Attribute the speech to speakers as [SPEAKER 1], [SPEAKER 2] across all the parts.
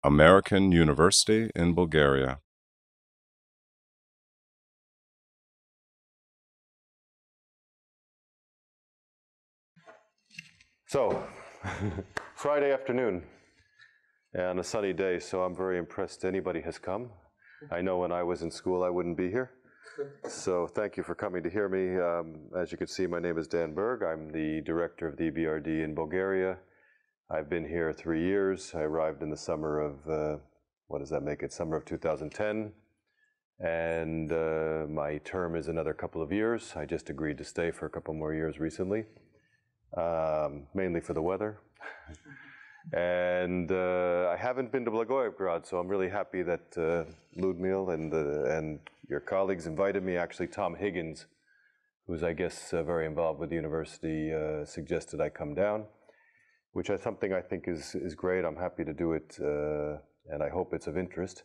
[SPEAKER 1] American University in Bulgaria.
[SPEAKER 2] So, Friday afternoon and a sunny day, so I'm very impressed anybody has come. I know when I was in school I wouldn't be here. So thank you for coming to hear me. As you can see, my name is Dan Berg. I'm the director of the EBRD in Bulgaria. I've been here 3 years. I arrived in the summer of, what does that make it, summer of 2010. And my term is another couple of years. I just agreed to stay for a couple more years recently, mainly for the weather. And I haven't been to Blagoevgrad, so I'm really happy that Ludmil and your colleagues invited me. Actually, Tom Higgins, who's, I guess, very involved with the university, suggested I come down, which is something I think is great. I'm happy to do it, and I hope it's of interest.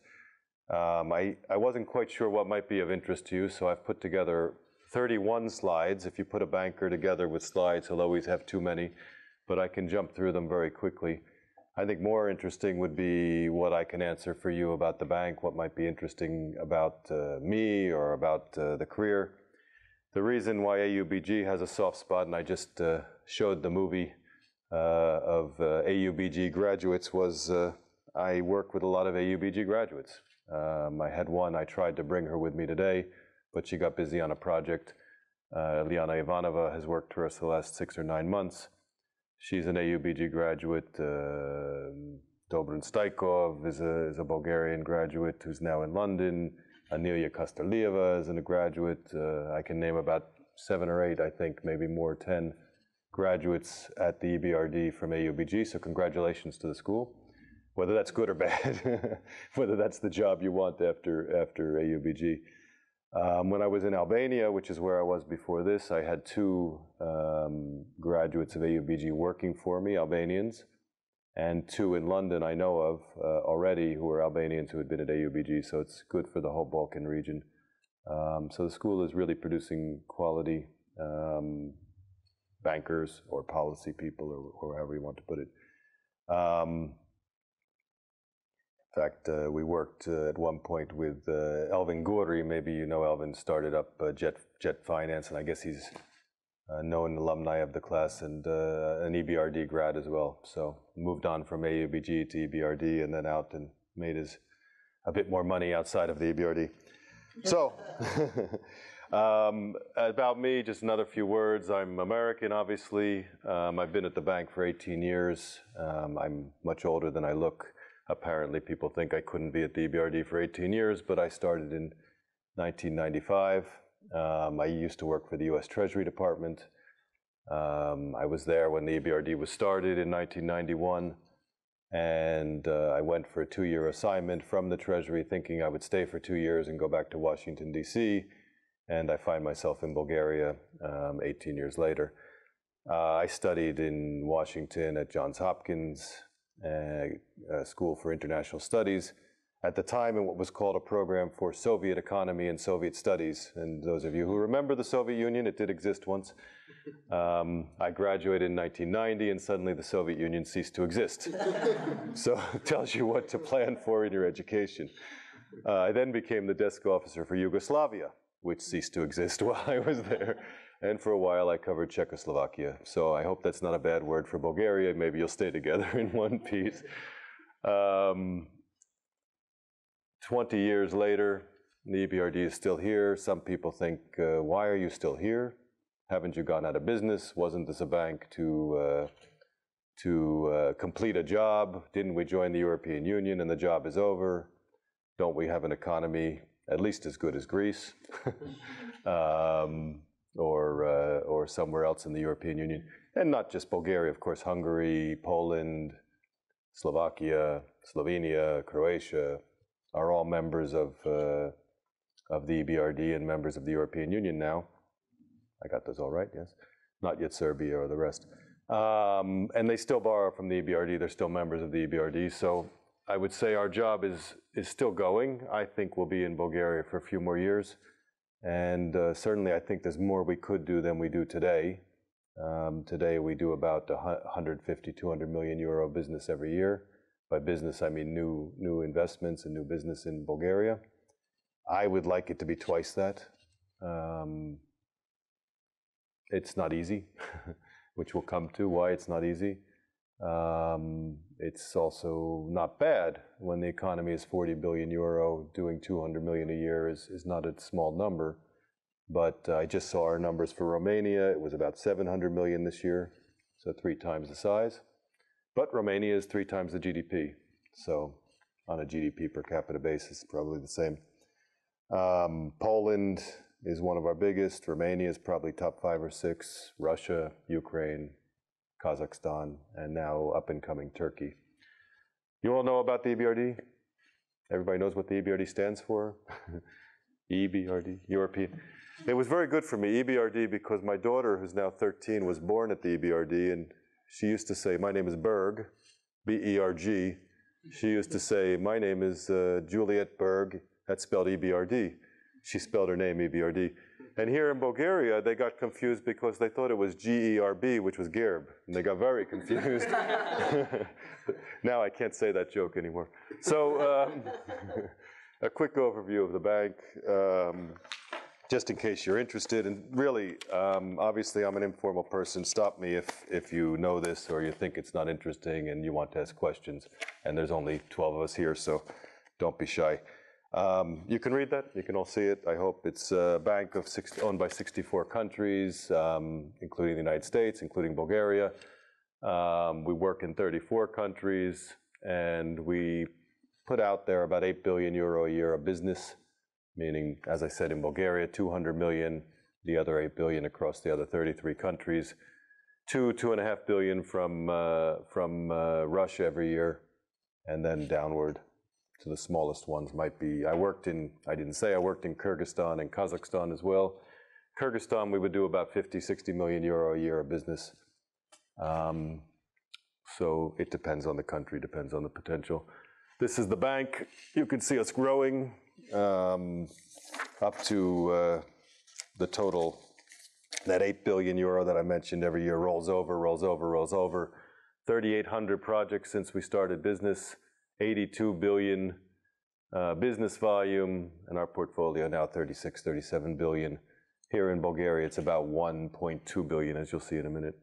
[SPEAKER 2] I wasn't quite sure what might be of interest to you, so I've put together 31 slides. If you put a banker together with slides, he'll always have too many, but I can jump through them very quickly. I think more interesting would be what I can answer for you about the bank, what might be interesting about me or about the career. The reason why AUBG has a soft spot, and I just showed the movie of AUBG graduates, was I work with a lot of AUBG graduates. I had one, I tried to bring her with me today, but she got busy on a project. Liana Ivanova has worked for us the last 6 or 9 months. She's an AUBG graduate. Dobrin Staikov is a Bulgarian graduate who's now in London. Anilia Kostarlieva is a graduate. I can name about 7 or 8, I think, maybe more, 10 graduates at the EBRD from AUBG, so congratulations to the school. Whether that's good or bad, whether that's the job you want after AUBG. When I was in Albania, which is where I was before this, I had 2 graduates of AUBG working for me, Albanians, and 2 in London I know of already who are Albanians who had been at AUBG, so it's good for the whole Balkan region. So the school is really producing quality bankers or policy people or however you want to put it. In fact, we worked at one point with Elvin Gori. Maybe you know Elvin started up Jet Finance, and I guess he's a known alumni of the class and an EBRD grad as well. So moved on from AUBG to EBRD and then out and made a bit more money outside of the EBRD. So about me, just another few words. I'm American, obviously. I've been at the bank for 18 years. I'm much older than I look. Apparently, people think I couldn't be at the EBRD for 18 years, but I started in 1995. I used to work for the U.S. Treasury Department. I was there when the EBRD was started in 1991, and I went for a 2-year assignment from the Treasury, thinking I would stay for 2 years and go back to Washington, D.C., and I find myself in Bulgaria 18 years later. I studied in Washington at Johns Hopkins School for International Studies, at the time in what was called a program for Soviet economy and Soviet studies. And those of you who remember the Soviet Union, it did exist once. I graduated in 1990 and suddenly the Soviet Union ceased to exist. So it tells you what to plan for in your education. I then became the desk officer for Yugoslavia, which ceased to exist while I was there. And for a while, I covered Czechoslovakia. So I hope that's not a bad word for Bulgaria. Maybe you'll stay together in one piece. 20 years later, the EBRD is still here. Some people think, why are you still here? Haven't you gone out of business? Wasn't this a bank to complete a job? Didn't we join the European Union and the job is over? Don't we have an economy at least as good as Greece? Or somewhere else in the European Union. And not just Bulgaria, of course, Hungary, Poland, Slovakia, Slovenia, Croatia are all members of the EBRD and members of the European Union now. I got those all right, yes? Not yet Serbia or the rest. And they still borrow from the EBRD. They're still members of the EBRD. So I would say our job is still going. I think we'll be in Bulgaria for a few more years. And certainly I think there's more we could do than we do today. Today we do about 150, 200 million euro business every year. By business, I mean new investments and new business in Bulgaria. I would like it to be twice that. It's not easy, which we'll come to why it's not easy. It's also not bad when the economy is 40 billion euro, doing 200 million a year is not a small number. But I just saw our numbers for Romania. It was about 700 million this year, so 3 times the size. But Romania is 3 times the GDP. So on a GDP per capita basis, probably the same. Poland is one of our biggest. Romania is probably top 5 or 6. Russia, Ukraine, Kazakhstan, and now up and coming Turkey. You all know about the EBRD? Everybody knows what the EBRD stands for? EBRD, European. It was very good for me, EBRD, because my daughter, who's now 13, was born at the EBRD, and she used to say, my name is Berg, B-E-R-G. She used to say, my name is Juliet Berg, that's spelled EBRD. She spelled her name EBRD. And here in Bulgaria, they got confused because they thought it was G-E-R-B, which was Gerb, and they got very confused. Now I can't say that joke anymore. So a quick overview of the bank, just in case you're interested. And really, obviously, I'm an informal person. Stop me if you know this or you think it's not interesting and you want to ask questions. And there's only 12 of us here, so don't be shy. You can read that. You can all see it, I hope. It's a bank owned by 64 countries, including the United States, including Bulgaria. We work in 34 countries, and we put out there about 8 billion euro a year of business, meaning, as I said, in Bulgaria, 200 million, the other 8 billion across the other 33 countries, 2.5 billion from Russia every year, and then downward to the smallest ones might be, I worked in Kyrgyzstan and Kazakhstan as well. Kyrgyzstan, we would do about 50, 60 million euro a year of business. So it depends on the country, depends on the potential. This is the bank. You can see us growing up to the total, that 8 billion euro that I mentioned every year rolls over, rolls over, rolls over. 3,800 projects since we started business, 82 billion business volume, and our portfolio now 36, 37 billion. Here in Bulgaria, it's about 1.2 billion, as you'll see in a minute.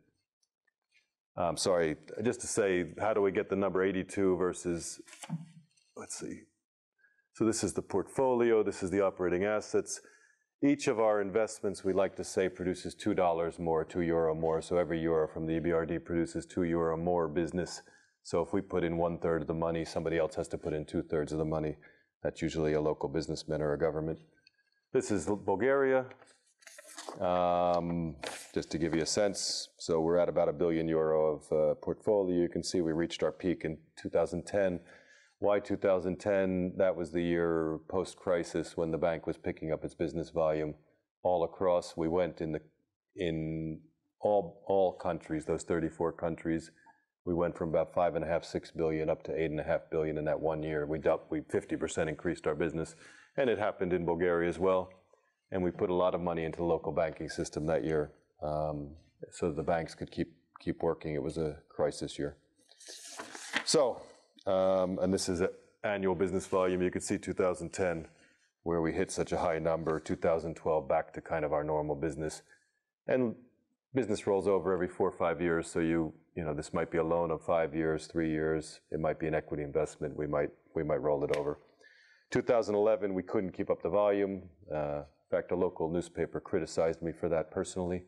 [SPEAKER 2] Sorry, just to say, how do we get the number 82 versus, let's see. So this is the portfolio, this is the operating assets. Each of our investments, we like to say, produces $2 more, €2 more. So every euro from the EBRD produces €2 more business. So if we put in 1/3 of the money, somebody else has to put in 2/3 of the money. That's usually a local businessman or a government. This is Bulgaria, just to give you a sense. So we're at about €1 billion of portfolio. You can see we reached our peak in 2010. Why 2010? That was the year post-crisis when the bank was picking up its business volume all across. We went in all countries, those 34 countries. We went from about 5.5, 6 billion up to 8.5 billion in that one year. We 50% increased our business, and it happened in Bulgaria as well. And we put a lot of money into the local banking system that year, so the banks could keep working. It was a crisis year. So, and this is annual business volume. You can see 2010, where we hit such a high number. 2012, back to kind of our normal business, and business rolls over every 4 or 5 years. So you know, this might be a loan of 5 years, 3 years. It might be an equity investment. We might roll it over. 2011, we couldn't keep up the volume. In fact, a local newspaper criticized me for that personally.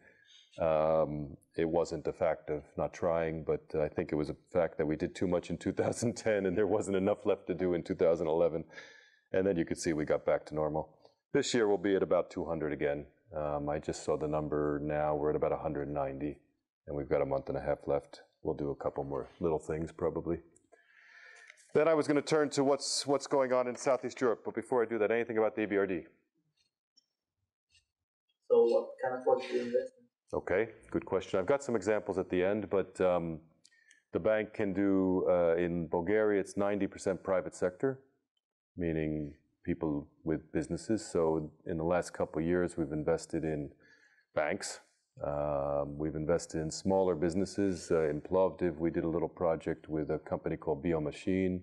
[SPEAKER 2] It wasn't a fact of not trying, but I think it was a fact that we did too much in 2010 and there wasn't enough left to do in 2011. And then you could see we got back to normal. This year we'll be at about 200 again. I just saw the number now. We're at about 190, and we've got a month and a half left. We'll do a couple more little things probably. Then I was going to turn to what's going on in Southeast Europe, but before I do that, anything about the EBRD?
[SPEAKER 3] So what kind of portfolio investment?
[SPEAKER 2] Okay, good question. I've got some examples at the end, but the bank can do, in Bulgaria, it's 90% private sector, meaning people with businesses. So in the last couple of years, we've invested in banks, We've invested in smaller businesses. In Plovdiv, we did a little project with a company called Biomachine,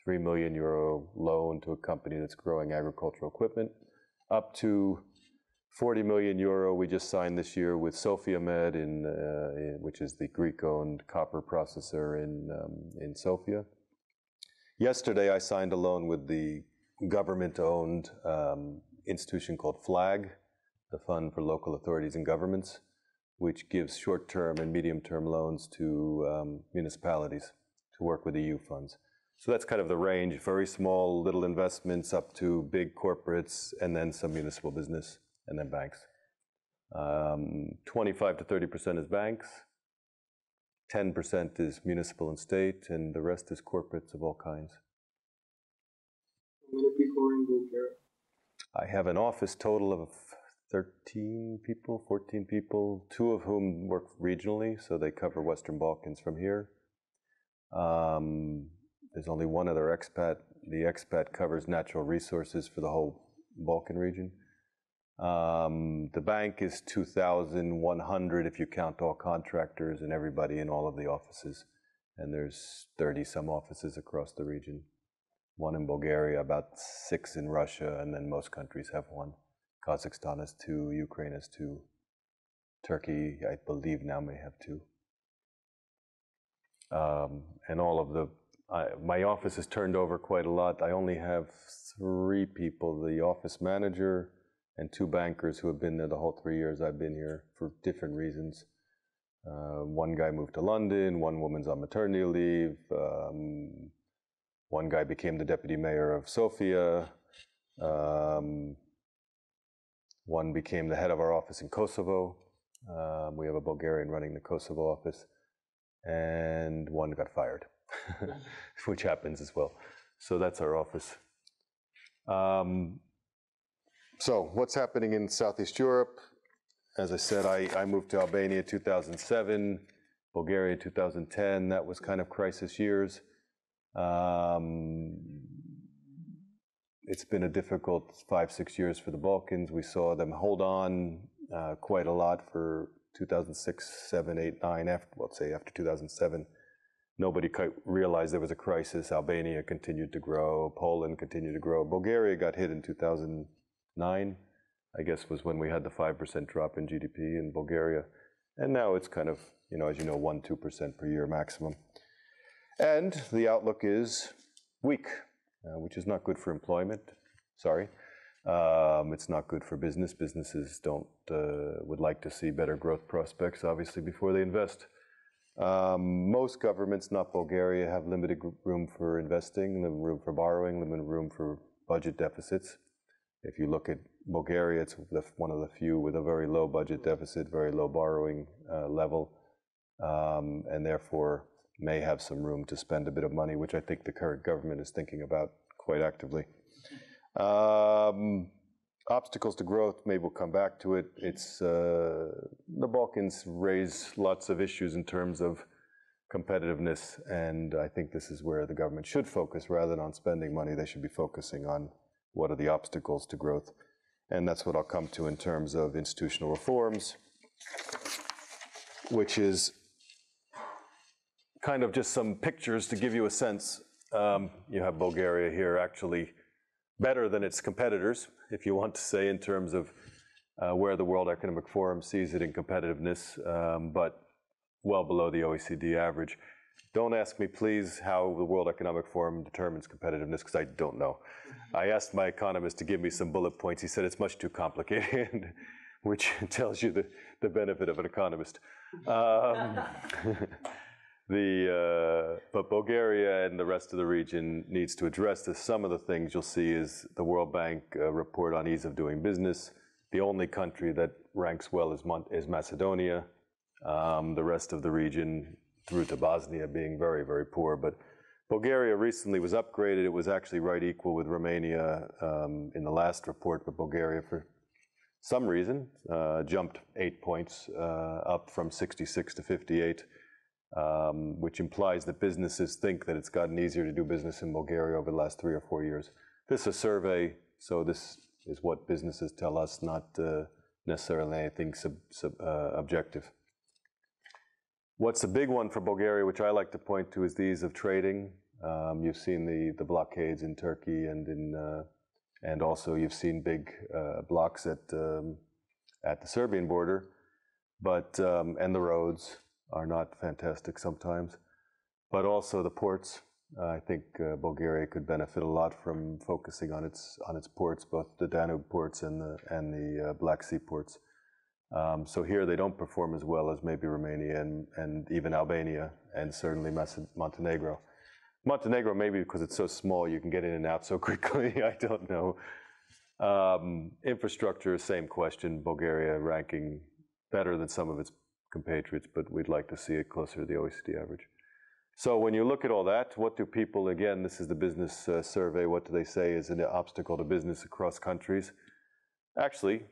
[SPEAKER 2] €3 million loan to a company that's growing agricultural equipment, up to €40 million we just signed this year with Sofiamed, which is the Greek-owned copper processor in Sofia. Yesterday, I signed a loan with the government-owned institution called FLAG, the Fund for Local Authorities and Governments, which gives short-term and medium-term loans to municipalities to work with EU funds. So that's kind of the range, very small little investments up to big corporates, and then some municipal business, and then banks. 25 to 30% is banks, 10% is municipal and state, and the rest is corporates of all kinds.
[SPEAKER 3] How many people are in Bulgaria?
[SPEAKER 2] I have an office total of 13 people, 14 people, 2 of whom work regionally, so they cover Western Balkans from here. There's only one other expat. The expat covers natural resources for the whole Balkan region. The bank is 2,100 if you count all contractors and everybody in all of the offices. And there's 30 some offices across the region. 1 in Bulgaria, about 6 in Russia, and then most countries have 1. Kazakhstan has 2, Ukraine has 2. Turkey, I believe, now may have 2. And all of the, my office has turned over quite a lot. I only have 3 people, the office manager and 2 bankers who have been there the whole 3 years I've been here for different reasons. One guy moved to London, one woman's on maternity leave, one guy became the deputy mayor of Sofia, one became the head of our office in Kosovo. We have a Bulgarian running the Kosovo office, and one got fired, which happens as well. So that's our office. So what's happening in Southeast Europe? As I said, I moved to Albania in 2007, Bulgaria in 2010. That was kind of crisis years. It's been a difficult 5-6 years for the Balkans. We saw them hold on quite a lot for 2006, 7, 8, 9, after 2007. Nobody quite realized there was a crisis. Albania continued to grow. Poland continued to grow. Bulgaria got hit in 2009, I guess was when we had the 5% drop in GDP in Bulgaria. And now it's kind of, as you know, 1-2% per year maximum. And the outlook is weak, which is not good for employment. Sorry. It's not good for business. Businesses would like to see better growth prospects, obviously, before they invest. Most governments, not Bulgaria, have limited room for investing, limited room for borrowing, limited room for budget deficits. If you look at Bulgaria, it's one of the few with a very low budget deficit, very low borrowing level, and therefore may have some room to spend a bit of money, which I think the current government is thinking about quite actively. Obstacles to growth, maybe we'll come back to it. It's the Balkans raise lots of issues in terms of competitiveness, and I think this is where the government should focus rather than on spending money. They should be focusing on what are the obstacles to growth, and that's what I'll come to in terms of institutional reforms, which is kind of just some pictures to give you a sense. You have Bulgaria here actually better than its competitors, if you want to say, in terms of where the World Economic Forum sees it in competitiveness, but well below the OECD average. Don't ask me, please, how the World Economic Forum determines competitiveness, because I don't know. I asked my economist to give me some bullet points. He said it's much too complicated, which tells you the benefit of an economist. But Bulgaria and the rest of the region needs to address this. Some of the things you'll see is the World Bank report on ease of doing business. The only country that ranks well is Macedonia. The rest of the region, through to Bosnia, being very, very poor. But Bulgaria recently was upgraded. It was actually right equal with Romania in the last report, but Bulgaria, for some reason, jumped 8 points up from 66 to 58. Which implies that businesses think that it's gotten easier to do business in Bulgaria over the last 3 or 4 years. This is a survey, so this is what businesses tell us, not necessarily anything objective. What's the big one for Bulgaria, which I like to point to, is the ease of trading. You've seen the blockades in Turkey and also you've seen big blocks at the Serbian border, but and the roads are not fantastic sometimes, but also the ports. I think Bulgaria could benefit a lot from focusing on its ports, both the Danube ports and the Black Sea ports. So here they don't perform as well as maybe Romania and even Albania and certainly Montenegro. Montenegro, maybe because it's so small, you can get in and out so quickly. I don't know. Infrastructure, same question. Bulgaria ranking better than some of its compatriots, but we'd like to see it closer to the OECD average. So when you look at all that, what do people, again, this is the business survey, what do they say is an obstacle to business across countries? Actually,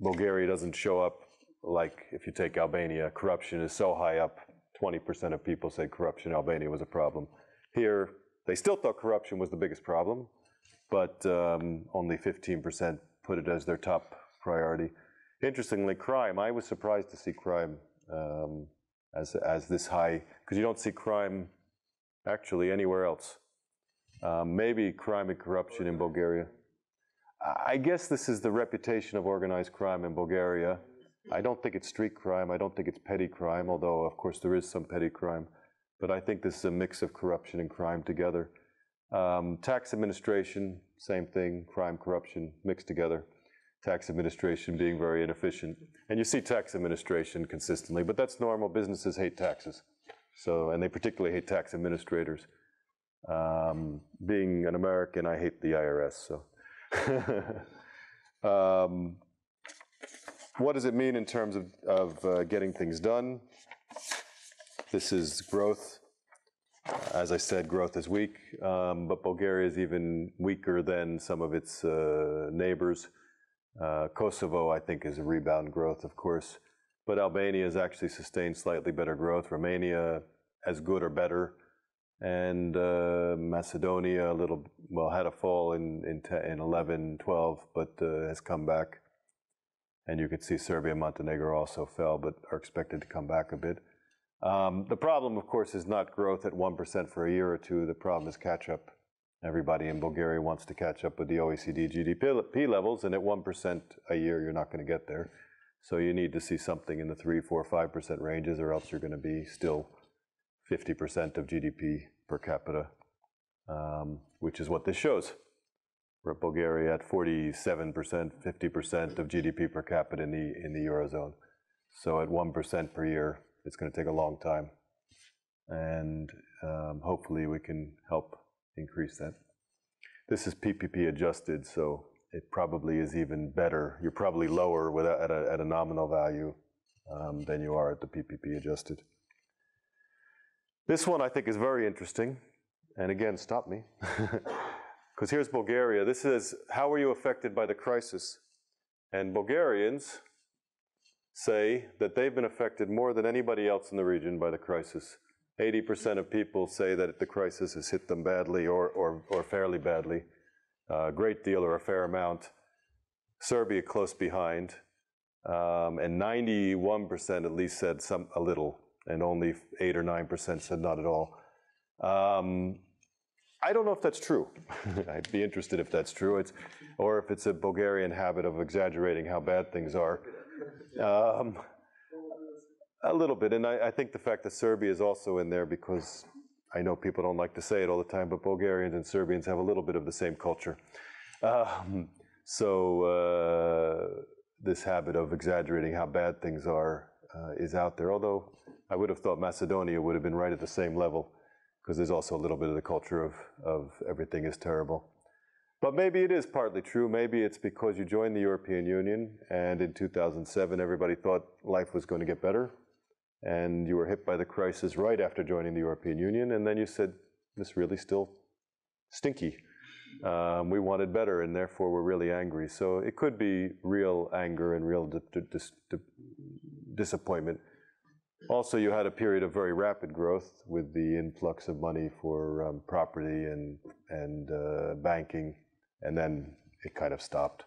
[SPEAKER 2] Bulgaria doesn't show up like if you take Albania. Corruption is so high up, 20% of people said corruption in Albania was a problem. Here, they still thought corruption was the biggest problem, but only 15% put it as their top priority. Interestingly, crime, I was surprised to see crime as this high, because you don't see crime actually anywhere else. Maybe crime and corruption in Bulgaria. I guess this is the reputation of organized crime in Bulgaria. I don't think it's street crime. I don't think it's petty crime, although of course there is some petty crime. But I think this is a mix of corruption and crime together. Tax administration, same thing, crime, corruption mixed together. Tax administration being very inefficient. And you see tax administration consistently, but that's normal. Businesses hate taxes. So, and they particularly hate tax administrators. Being an American, I hate the IRS, so. What does it mean in terms of getting things done? This is growth. As I said, growth is weak, but Bulgaria is even weaker than some of its neighbors. Kosovo, I think, is a rebound growth, of course, but Albania has actually sustained slightly better growth. Romania, as good or better, and Macedonia, a little, well, had a fall in 11, 12, but has come back. And you could see Serbia and Montenegro also fell, but are expected to come back a bit. The problem, of course, is not growth at 1% for a year or two. The problem is catch-up. Everybody in Bulgaria wants to catch up with the OECD GDP levels, and at 1% a year, you're not going to get there. So you need to see something in the 3, 4, 5% ranges, or else you're going to be still 50% of GDP per capita, which is what this shows. We're at Bulgaria at 47%, 50% of GDP per capita in the Eurozone. So at 1% per year, it's going to take a long time. And hopefully we can help increase that. This is PPP adjusted, so it probably is even better. You're probably lower at a nominal value than you are at the PPP adjusted. This one I think is very interesting. And again, stop me. Because here's Bulgaria. This is, how were you affected by the crisis? And Bulgarians say that they've been affected more than anybody else in the region by the crisis. 80% of people say that the crisis has hit them badly or fairly badly. A great deal or a fair amount. Serbia close behind. And 91% at least said a little. And only 8 or 9% said not at all. I don't know if that's true. I'd be interested if that's true, or if it's a Bulgarian habit of exaggerating how bad things are. A little bit, and I think the fact that Serbia is also in there, because I know people don't like to say it all the time, but Bulgarians and Serbians have a little bit of the same culture. This habit of exaggerating how bad things are is out there, although I would have thought Macedonia would have been right at the same level, because there's also a little bit of the culture of everything is terrible. But maybe it is partly true. Maybe it's because you joined the European Union, and in 2007 everybody thought life was going to get better, and you were hit by the crisis right after joining the European Union, and then you said, this really still stinky. We wanted better, and therefore we're really angry. So it could be real anger and real disappointment. Also, you had a period of very rapid growth with the influx of money for property and banking, and then it kind of stopped.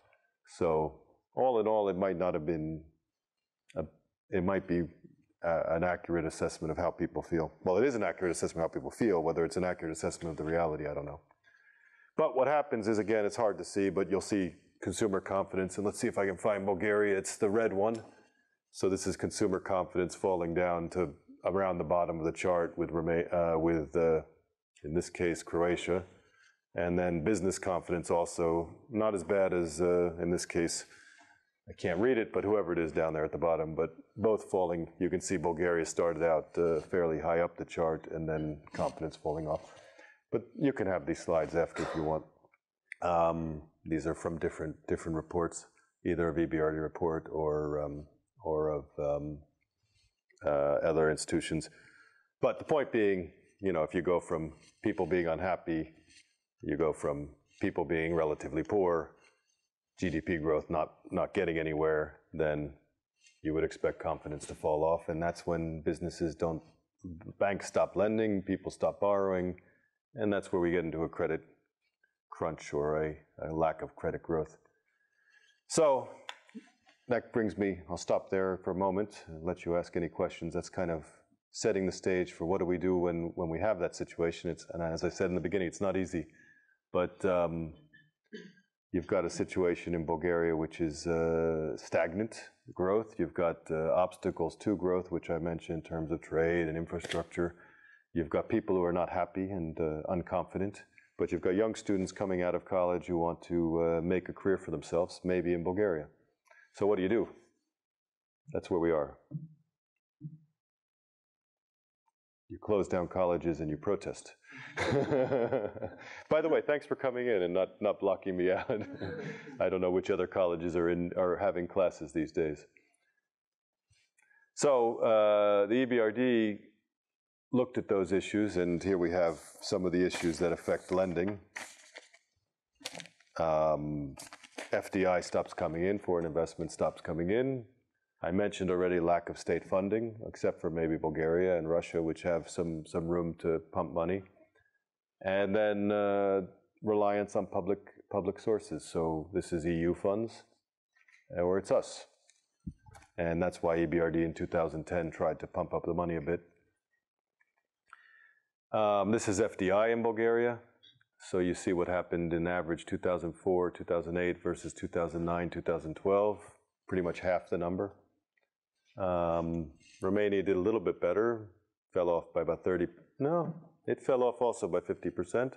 [SPEAKER 2] So all in all, it might not have been, it might be an accurate assessment of how people feel. Well, it is an accurate assessment of how people feel. Whether it's an accurate assessment of the reality, I don't know. But what happens is, again, it's hard to see, but you'll see consumer confidence. And let's see if I can find Bulgaria. It's the red one. So this is consumer confidence falling down to around the bottom of the chart with in this case, Croatia. And then business confidence also, not as bad as, in this case, I can't read it, but whoever it is down there at the bottom, but both falling. You can see Bulgaria started out fairly high up the chart and then confidence falling off. But you can have these slides after if you want. These are from different reports, either of EBRD report or of other institutions. But the point being, you know, if you go from people being unhappy, you go from people being relatively poor, GDP growth not getting anywhere, then you would expect confidence to fall off. And that's when businesses banks stop lending, people stop borrowing, and that's where we get into a credit crunch or a lack of credit growth. So that brings me, I'll stop there for a moment and let you ask any questions. That's kind of setting the stage for what do we do when we have that situation. And as I said in the beginning, it's not easy, but you've got a situation in Bulgaria which is stagnant growth. You've got obstacles to growth, which I mentioned in terms of trade and infrastructure. You've got people who are not happy and unconfident, but you've got young students coming out of college who want to make a career for themselves, maybe in Bulgaria. So what do? That's where we are. You close down colleges and you protest. By the way, thanks for coming in and not blocking me out. I don't know which other colleges are having classes these days. So the EBRD looked at those issues, and here we have some of the issues that affect lending. FDI stops coming in, foreign investment stops coming in. I mentioned already lack of state funding, except for maybe Bulgaria and Russia, which have some room to pump money. And then reliance on public sources. So this is EU funds, or it's us. And that's why EBRD in 2010 tried to pump up the money a bit. This is FDI in Bulgaria. So you see what happened in average 2004, 2008 versus 2009, 2012, pretty much half the number. Romania did a little bit better, fell off by about 30. No, it fell off also by 50%.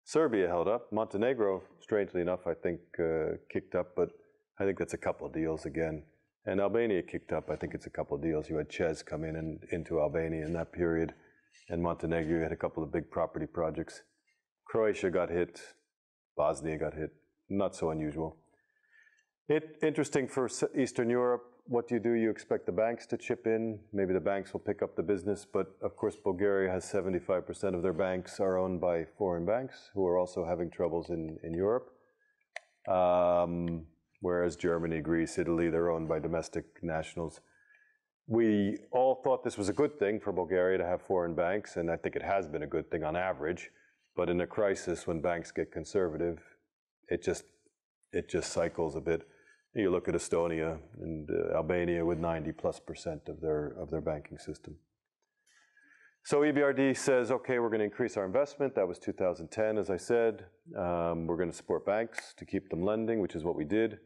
[SPEAKER 2] Serbia held up. Montenegro, strangely enough, I think kicked up, but I think that's a couple of deals again. And Albania kicked up. I think it's a couple of deals. You had Čez come in and into Albania in that period. And Montenegro had a couple of big property projects. Croatia got hit. Bosnia got hit. Not so unusual. Interesting for Eastern Europe. What do? You expect the banks to chip in. Maybe the banks will pick up the business. But of course, Bulgaria has 75% of their banks are owned by foreign banks who are also having troubles in Europe. Whereas Germany, Greece, Italy, they're owned by domestic nationals. We all thought this was a good thing for Bulgaria to have foreign banks, and I think it has been a good thing on average. But in a crisis, when banks get conservative, it just cycles a bit. You look at Estonia and Albania with 90+% of their banking system. So EBRD says, okay, we're going to increase our investment. That was 2010, as I said. We're going to support banks to keep them lending, which is what we did.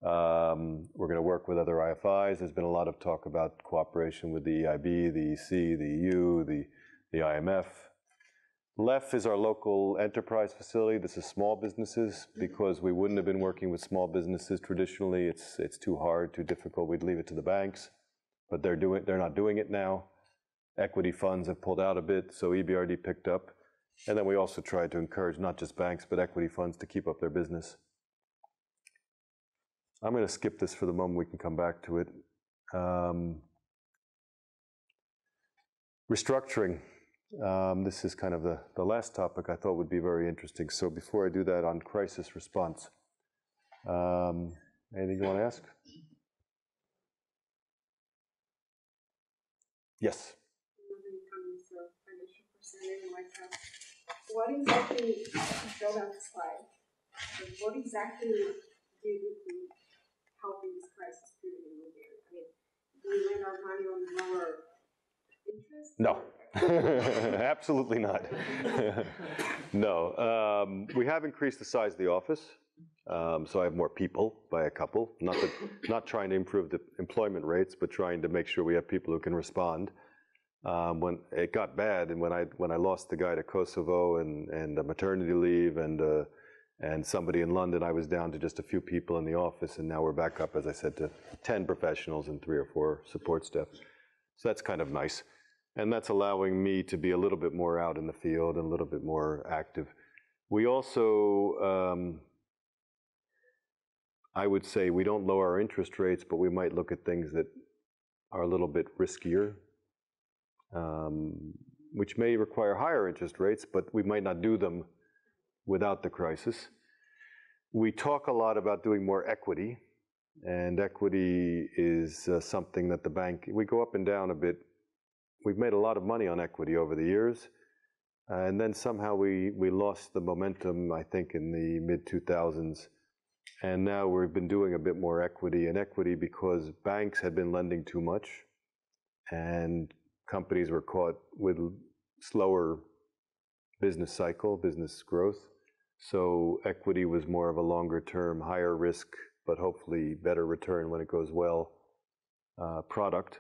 [SPEAKER 2] We're going to work with other IFIs. There's been a lot of talk about cooperation with the EIB, the EC, the EU, the IMF. LEF is our local enterprise facility. This is small businesses, because we wouldn't have been working with small businesses traditionally. It's too hard, too difficult. We'd leave it to the banks, but they're not doing it now. Equity funds have pulled out a bit, so EBRD picked up. And then we also tried to encourage not just banks, but equity funds to keep up their business. I'm going to skip this for the moment. We can come back to it. Restructuring. This is kind of the last topic I thought would be very interesting. So before I do that, on crisis response, anything you want to ask? Yes.
[SPEAKER 4] What exactly, go back to slide, what exactly do you do
[SPEAKER 3] helping this crisis period in Bulgaria? I mean, do we lend our money on lower interest?
[SPEAKER 2] No, absolutely not. No, we have increased the size of the office, so I have more people by a couple. Not trying to improve the employment rates, but trying to make sure we have people who can respond. When it got bad, and when I lost the guy to Kosovo and maternity leave and somebody in London, I was down to just a few people in the office, and now we're back up, as I said, to 10 professionals and 3 or 4 support staff. So that's kind of nice. And that's allowing me to be a little bit more out in the field and a little bit more active. We also, I would say we don't lower our interest rates, but we might look at things that are a little bit riskier, which may require higher interest rates, but we might not do them without the crisis. We talk a lot about doing more equity, and equity is something that the bank, we go up and down a bit. We've made a lot of money on equity over the years, and then somehow we lost the momentum, I think, in the mid-2000s, and now we've been doing a bit more equity, and equity because banks had been lending too much, and companies were caught with slower business cycle, business growth, so equity was more of a longer-term, higher risk, but hopefully better return when it goes well, product.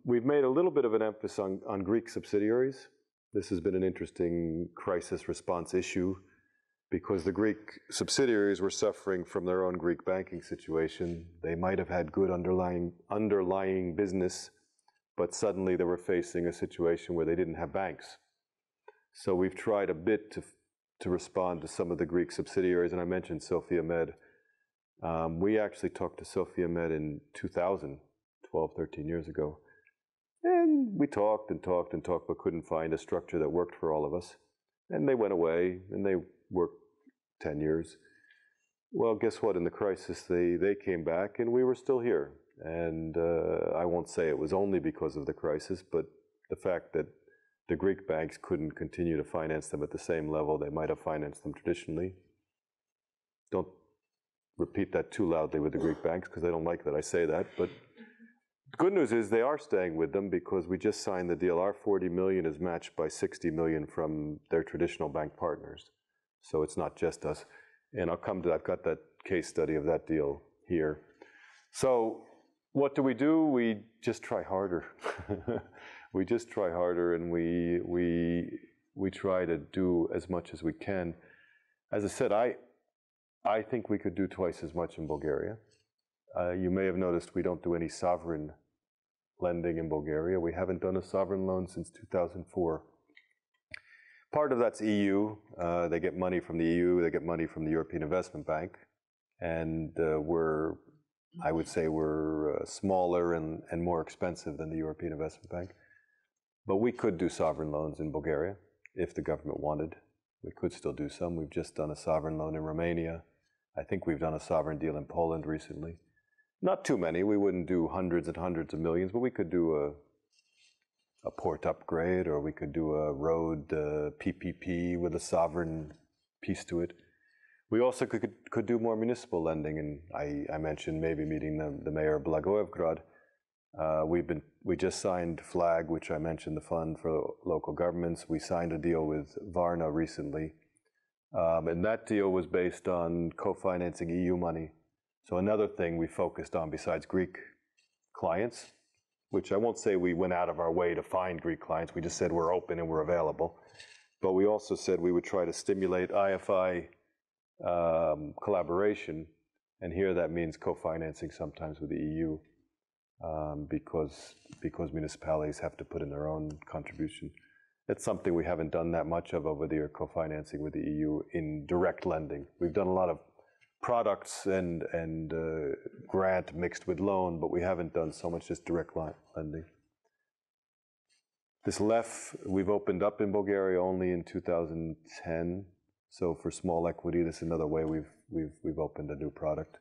[SPEAKER 2] We've made a little bit of an emphasis on Greek subsidiaries. This has been an interesting crisis response issue because the Greek subsidiaries were suffering from their own Greek banking situation. They might have had good underlying business, but suddenly they were facing a situation where they didn't have banks. So we've tried a bit to respond to some of the Greek subsidiaries, and I mentioned Sofia Med. We actually talked to Sofia Med in 2000. 12, 13 years ago. And we talked and talked and talked, but couldn't find a structure that worked for all of us. And they went away, and they worked 10 years. Well, guess what? In the crisis, they came back, and we were still here. And I won't say it was only because of the crisis, but the fact that the Greek banks couldn't continue to finance them at the same level they might have financed them traditionally. Don't repeat that too loudly with the Greek banks, because they don't like that I say that, but the good news is they are staying with them because we just signed the deal. Our 40 million is matched by 60 million from their traditional bank partners. So it's not just us. And I'll come to that. I've got that case study of that deal here. So what do? We just try harder. We just try harder, and we try to do as much as we can. As I said, I think we could do twice as much in Bulgaria. You may have noticed we don't do any sovereign lending in Bulgaria. We haven't done a sovereign loan since 2004. Part of that's EU. They get money from the EU. They get money from the European Investment Bank. And I would say we're smaller and more expensive than the European Investment Bank. But we could do sovereign loans in Bulgaria if the government wanted. We could still do some. We've just done a sovereign loan in Romania. I think we've done a sovereign deal in Poland recently. Not too many. We wouldn't do hundreds and hundreds of millions, but we could do a port upgrade, or we could do a road PPP with a sovereign piece to it. We also could do more municipal lending, and I mentioned maybe meeting the mayor of Blagoevgrad. We just signed FLAG, which I mentioned, the fund for local governments. We signed a deal with Varna recently, and that deal was based on co-financing EU money. So another thing we focused on besides Greek clients, which I won't say we went out of our way to find Greek clients, we just said we're open and we're available. But we also said we would try to stimulate IFI collaboration, and here that means co-financing sometimes with the EU, because municipalities have to put in their own contribution. It's something we haven't done that much of over the year, co-financing with the EU in direct lending. We've done a lot of products and grant mixed with loan, but we haven't done so much just direct lending. This LEF we've opened up in Bulgaria only in 2010. So for small equity, this is another way we've opened a new product.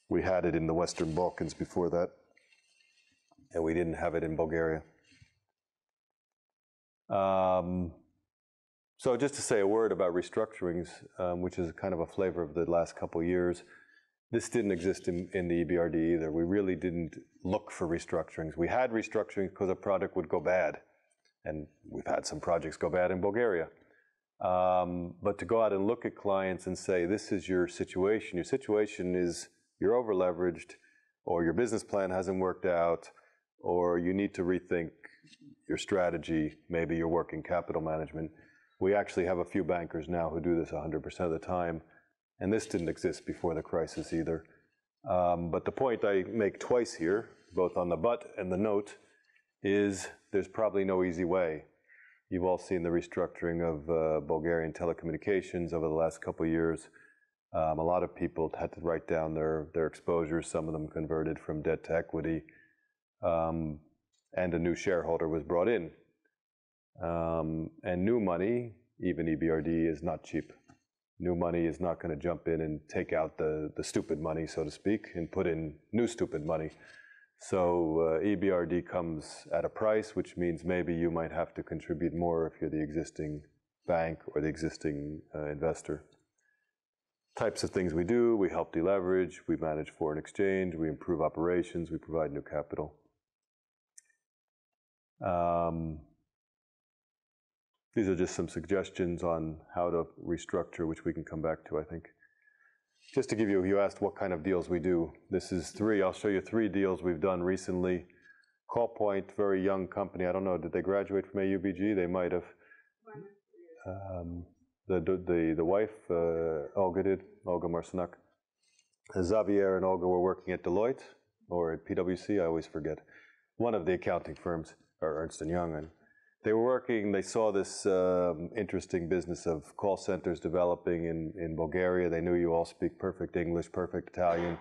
[SPEAKER 2] We had it in the Western Balkans before that, and we didn't have it in Bulgaria. So just to say a word about restructurings, which is kind of a flavor of the last couple of years. This didn't exist in the EBRD either. We really didn't look for restructurings. We had restructurings because a product would go bad. And we've had some projects go bad in Bulgaria. But to go out and look at clients and say, this is your situation. Your situation is you're over-leveraged, or your business plan hasn't worked out, or you need to rethink your strategy, maybe your working capital management. We actually have a few bankers now who do this 100% of the time. And this didn't exist before the crisis either. But the point I make twice here, both on the but and the note, is there's probably no easy way. You've all seen the restructuring of Bulgarian telecommunications over the last couple of years. A lot of people had to write down their exposures. Some of them converted from debt to equity. And a new shareholder was brought in. And new money, even EBRD, is not cheap. New money is not going to jump in and take out the stupid money, so to speak, and put in new stupid money. So EBRD comes at a price, which means maybe you might have to contribute more if you're the existing bank or the existing investor. Types of things we do: we help deleverage, we manage foreign exchange, we improve operations, we provide new capital. These are just some suggestions on how to restructure, which we can come back to, I think. Just to give you, you asked what kind of deals we do. This is three. I'll show you three deals we've done recently. Callpoint, very young company. I don't know, did they graduate from AUBG? They might have. The wife, Olga did, Olga Marcinak. Xavier and Olga were working at Deloitte or at PwC, I always forget. One of the accounting firms, or Ernst & Young. And they were working, they saw this interesting business of call centers developing in Bulgaria. They knew you all speak perfect English, perfect Italian,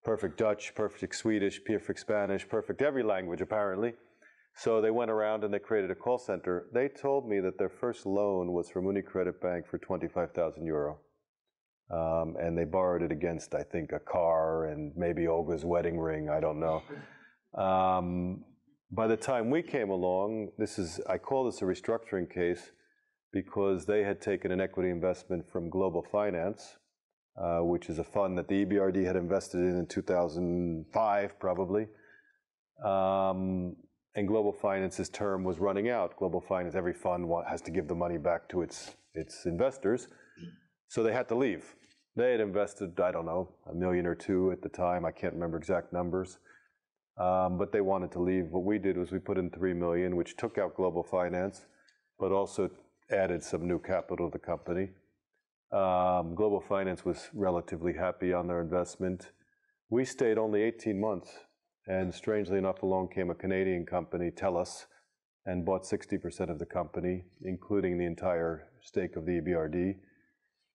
[SPEAKER 2] perfect Dutch, perfect Swedish, perfect Spanish, perfect every language apparently. So they went around and they created a call center. They told me that their first loan was from UniCredit Bank for 25,000 euro. And they borrowed it against, I think, a car and maybe Olga's wedding ring, I don't know. By the time we came along, I call this a restructuring case because they had taken an equity investment from Global Finance, which is a fund that the EBRD had invested in 2005, probably. And Global Finance's term was running out. Global Finance, every fund has to give the money back to its investors. So they had to leave. They had invested, I don't know, $1 million or $2 million at the time. I can't remember exact numbers. But they wanted to leave. What we did was we put in $3 million, which took out Global Finance, but also added some new capital to the company. Global Finance was relatively happy on their investment. We stayed only 18 months, and strangely enough, along came a Canadian company, TELUS, and bought 60% of the company, including the entire stake of the EBRD.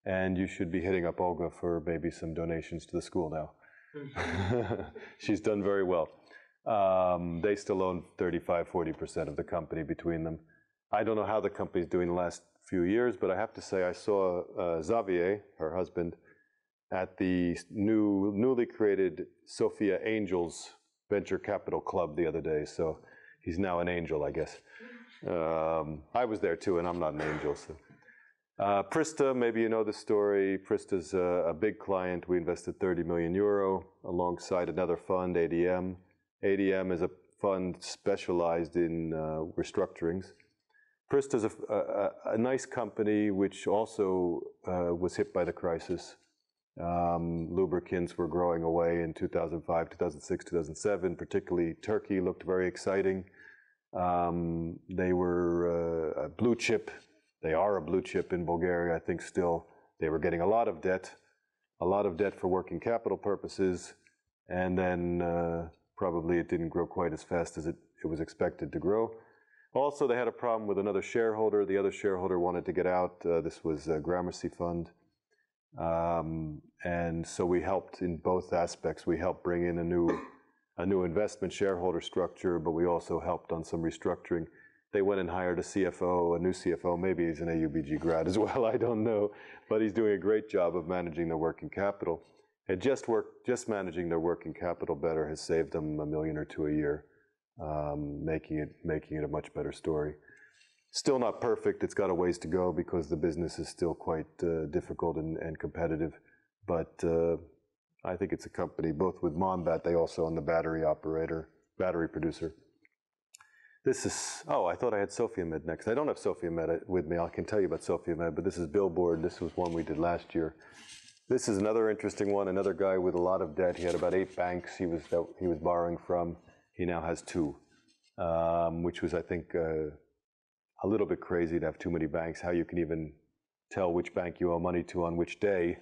[SPEAKER 2] And you should be hitting up Olga for maybe some donations to the school now. She's done very well. They still own 35–40% of the company between them. I don't know how the company's doing the last few years, but I have to say I saw Xavier, her husband, at the newly created Sophia Angels Venture Capital Club the other day. So he's now an angel, I guess. I was there too, and I'm not an angel. So. Prista, maybe you know the story. Prista's a big client. We invested 30 million euro alongside another fund, ADM. ADM is a fund specialized in restructurings. Prista's a nice company which also was hit by the crisis. Lubricants were growing away in 2005, 2006, 2007. Particularly Turkey looked very exciting. They were a blue chip. They are a blue chip in Bulgaria, I think still. They were getting a lot of debt for working capital purposes, and then probably it didn't grow quite as fast as it was expected to grow. Also, they had a problem with another shareholder. The other shareholder wanted to get out. This was a Gramercy fund. And so we helped in both aspects. We helped bring in a new investment shareholder structure, but we also helped on some restructuring. They went and hired a CFO, a new CFO. Maybe he's an AUBG grad as well, I don't know. But he's doing a great job of managing their working capital. And just managing their working capital better has saved them $1 million or $2 million a year, making it a much better story. Still not perfect. It's got a ways to go because the business is still quite difficult and competitive. But I think it's a company, both with Mombat, they also own the battery producer. This is, oh, I thought I had Sophiamed next. I don't have Sophiamed with me. I can tell you about Sophiamed, but this is Billboard. This was one we did last year. This is another interesting one, another guy with a lot of debt. He had about 8 banks he was borrowing from. He now has 2, which was, I think, a little bit crazy to have too many banks, how you can even tell which bank you owe money to on which day.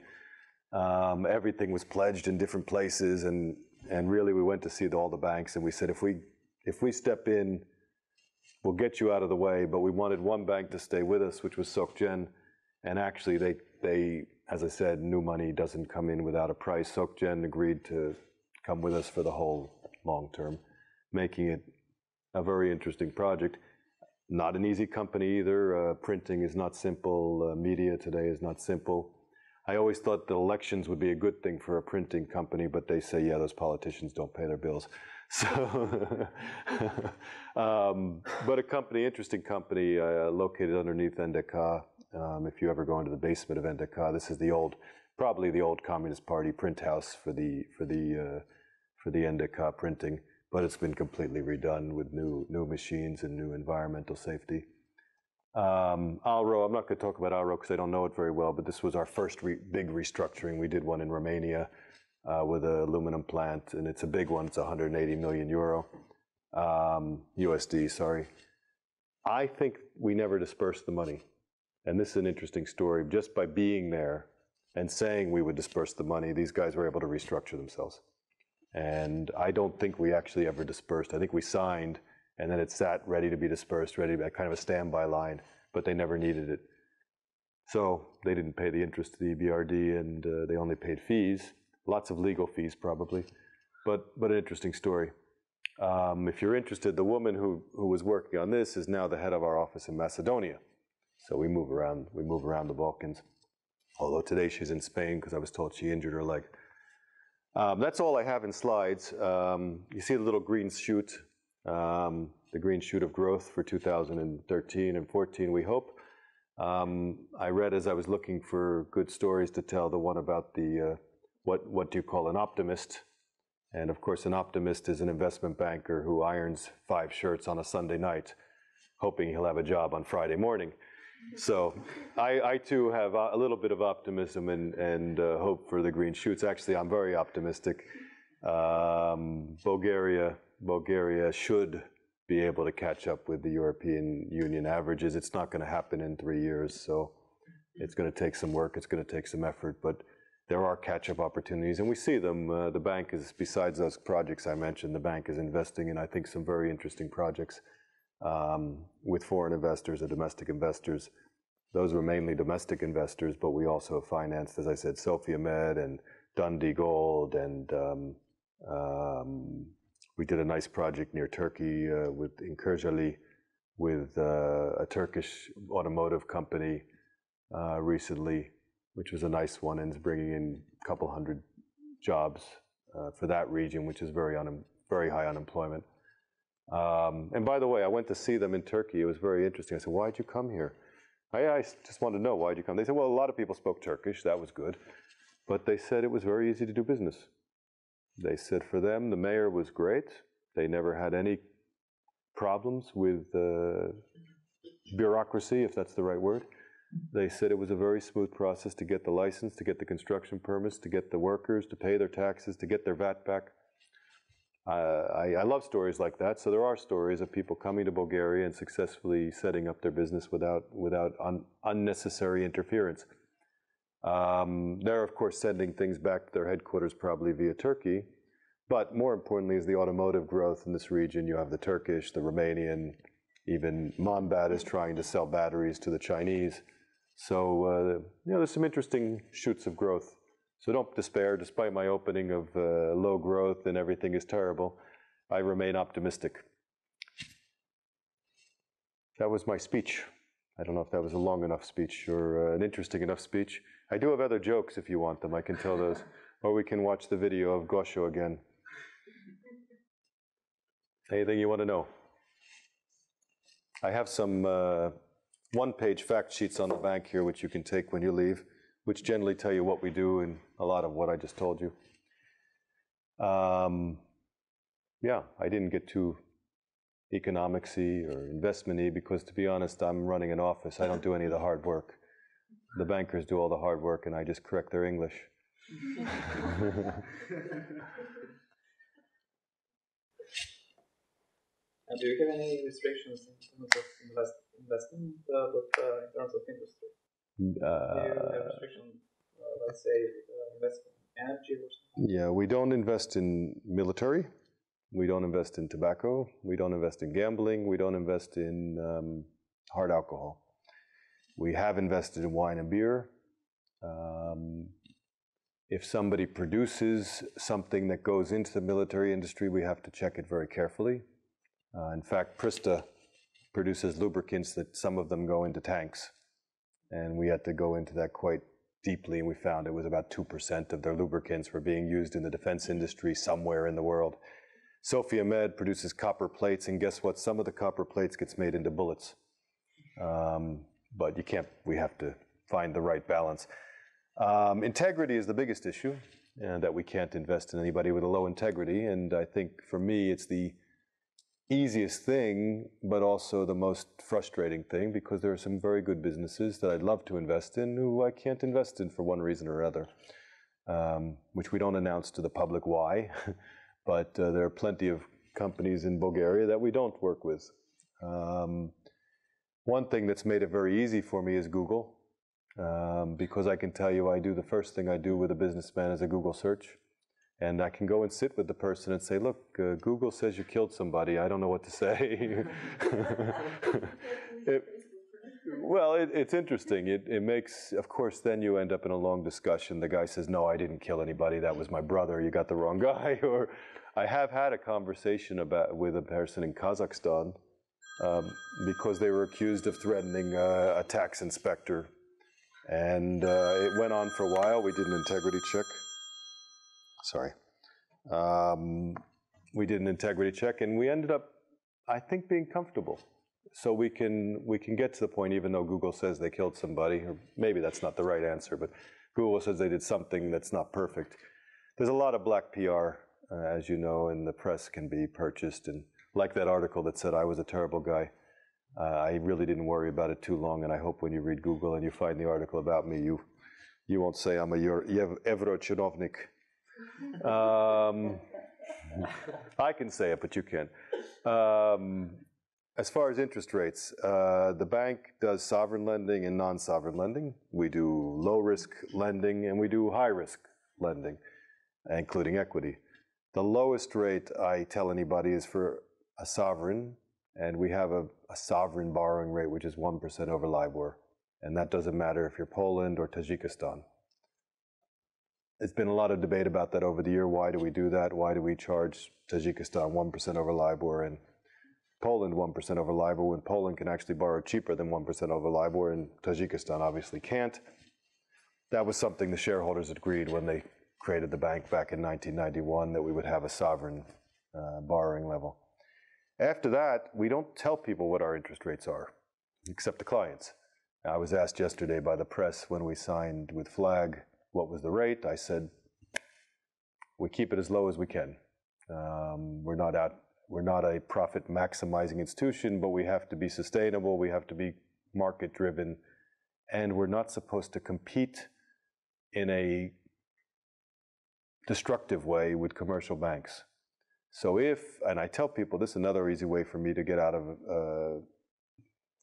[SPEAKER 2] Everything was pledged in different places, and really we went to see all the banks, and we said, if we step in, we'll get you out of the way, but we wanted one bank to stay with us, which was SocGen, and actually they, as I said, new money doesn't come in without a price. SocGen agreed to come with us for the whole long term, making it a very interesting project. Not an easy company either. Printing is not simple. Media today is not simple. I always thought that elections would be a good thing for a printing company, but they say, yeah, those politicians don't pay their bills. So, but a company, interesting company, located underneath NDK. If you ever go into the basement of NDK, this is probably the old Communist Party print house for the NDK printing, but it's been completely redone with new machines and new environmental safety. Alro, I'm not going to talk about Alro because I don't know it very well, but this was our first big restructuring. We did one in Romania with an aluminum plant, and it's a big one. It's 180 million euro, USD, sorry. I think we never dispersed the money. And this is an interesting story. Just by being there and saying we would disperse the money, these guys were able to restructure themselves. And I don't think we actually ever dispersed. I think we signed, and then it sat ready to be dispersed, ready to be kind of a standby line, but they never needed it. So they didn't pay the interest to the EBRD, and they only paid fees, lots of legal fees probably, but an interesting story. If you're interested, the woman who was working on this is now the head of our office in Macedonia. So we move around the Balkans. Although today she's in Spain because I was told she injured her leg. That's all I have in slides. You see the little green shoot, the green shoot of growth for 2013 and 14, we hope. I read as I was looking for good stories to tell the one about the, what do you call an optimist? And of course, an optimist is an investment banker who irons 5 shirts on a Sunday night, hoping he'll have a job on Friday morning. So I too have a little bit of optimism and hope for the green shoots. Actually, I'm very optimistic. Bulgaria should be able to catch up with the European Union averages. It's not going to happen in 3 years, so it's going to take some work, it's going to take some effort, but there are catch-up opportunities, and we see them. The bank is, besides those projects I mentioned, the bank is investing in, I think, some very interesting projects with foreign investors and domestic investors. Those were mainly domestic investors, but we also financed, as I said, Sophiamed and Dundee Gold, and we did a nice project near Turkey in Kırjali with a Turkish automotive company recently, which was a nice one, and is bringing in a couple hundred jobs for that region, which is very high unemployment. And by the way, I went to see them in Turkey. It was very interesting. I said, why'd you come here? I just wanted to know, why'd you come? They said, well, a lot of people spoke Turkish. That was good. But they said it was very easy to do business. They said for them, the mayor was great. They never had any problems with bureaucracy, if that's the right word. They said it was a very smooth process to get the license, to get the construction permits, to get the workers, to pay their taxes, to get their VAT back. I love stories like that. So there are stories of people coming to Bulgaria and successfully setting up their business without unnecessary interference. They're, of course, sending things back to their headquarters probably via Turkey. But more importantly is the automotive growth in this region. You have the Turkish, the Romanian, even Mombat is trying to sell batteries to the Chinese. So, there's some interesting shoots of growth. So don't despair, despite my opening of low growth and everything is terrible, I remain optimistic. That was my speech. I don't know if that was a long enough speech or an interesting enough speech. I do have other jokes if you want them, I can tell those. Or we can watch the video of Gosho again. Anything you want to know? I have some one-page fact sheets on the bank here, which you can take when you leave, which generally tell you what we do and a lot of what I just told you. Yeah, I didn't get too economics-y or investment-y because, to be honest, I'm running an office. I don't do any of the hard work. The bankers do all the hard work, and I just correct their English.
[SPEAKER 4] And do you have any restrictions in terms of investing, but in terms of industry? Do you have restrictions, let's say, investment in energy or something?
[SPEAKER 2] Yeah, we don't invest in military. We don't invest in tobacco. We don't invest in gambling. We don't invest in hard alcohol. We have invested in wine and beer. If somebody produces something that goes into the military industry, we have to check it very carefully. In fact, Prista produces lubricants that some of them go into tanks. And we had to go into that quite deeply, and we found it was about 2% of their lubricants were being used in the defense industry somewhere in the world. Sofia Med produces copper plates, and guess what? Some of the copper plates gets made into bullets. But you can't, we have to find the right balance. Integrity is the biggest issue, and that we can't invest in anybody with a low integrity. And I think for me, it's the easiest thing, but also the most frustrating thing, because there are some very good businesses that I'd love to invest in who I can't invest in for one reason or other, which we don't announce to the public why, but there are plenty of companies in Bulgaria that we don't work with. One thing that's made it very easy for me is Google, because I can tell you I do the first thing I do with a businessman is a Google search. And I can go and sit with the person and say, look, Google says you killed somebody. I don't know what to say. It's interesting. It makes, of course, then you end up in a long discussion. The guy says, no, I didn't kill anybody. That was my brother. You got the wrong guy. Or I have had a conversation with a person in Kazakhstan because they were accused of threatening a tax inspector. And it went on for a while. We did an integrity check. Sorry. We did an integrity check, and we ended up, I think, being comfortable. So we can get to the point, even though Google says they killed somebody, or maybe that's not the right answer, but Google says they did something that's not perfect. There's a lot of black PR, as you know, and the press can be purchased. And like that article that said I was a terrible guy, I really didn't worry about it too long, and I hope when you read Google and you find the article about me, you won't say I'm a Evrochinovnik. I can say it, but you can't. As far as interest rates, the bank does sovereign lending and non-sovereign lending. We do low-risk lending and we do high-risk lending, including equity. The lowest rate I tell anybody is for a sovereign, and we have a sovereign borrowing rate which is 1% over LIBOR, and that doesn't matter if you're Poland or Tajikistan. There's been a lot of debate about that over the year. Why do we do that? Why do we charge Tajikistan 1% over LIBOR and Poland 1% over LIBOR when Poland can actually borrow cheaper than 1% over LIBOR and Tajikistan obviously can't? That was something the shareholders agreed when they created the bank back in 1991, that we would have a sovereign borrowing level. After that, we don't tell people what our interest rates are, except the clients. I was asked yesterday by the press when we signed with Flag, what was the rate? I said, we keep it as low as we can. We're not a profit maximizing institution, but we have to be sustainable, we have to be market driven, and we're not supposed to compete in a destructive way with commercial banks. So and I tell people, this is another easy way for me to get out of,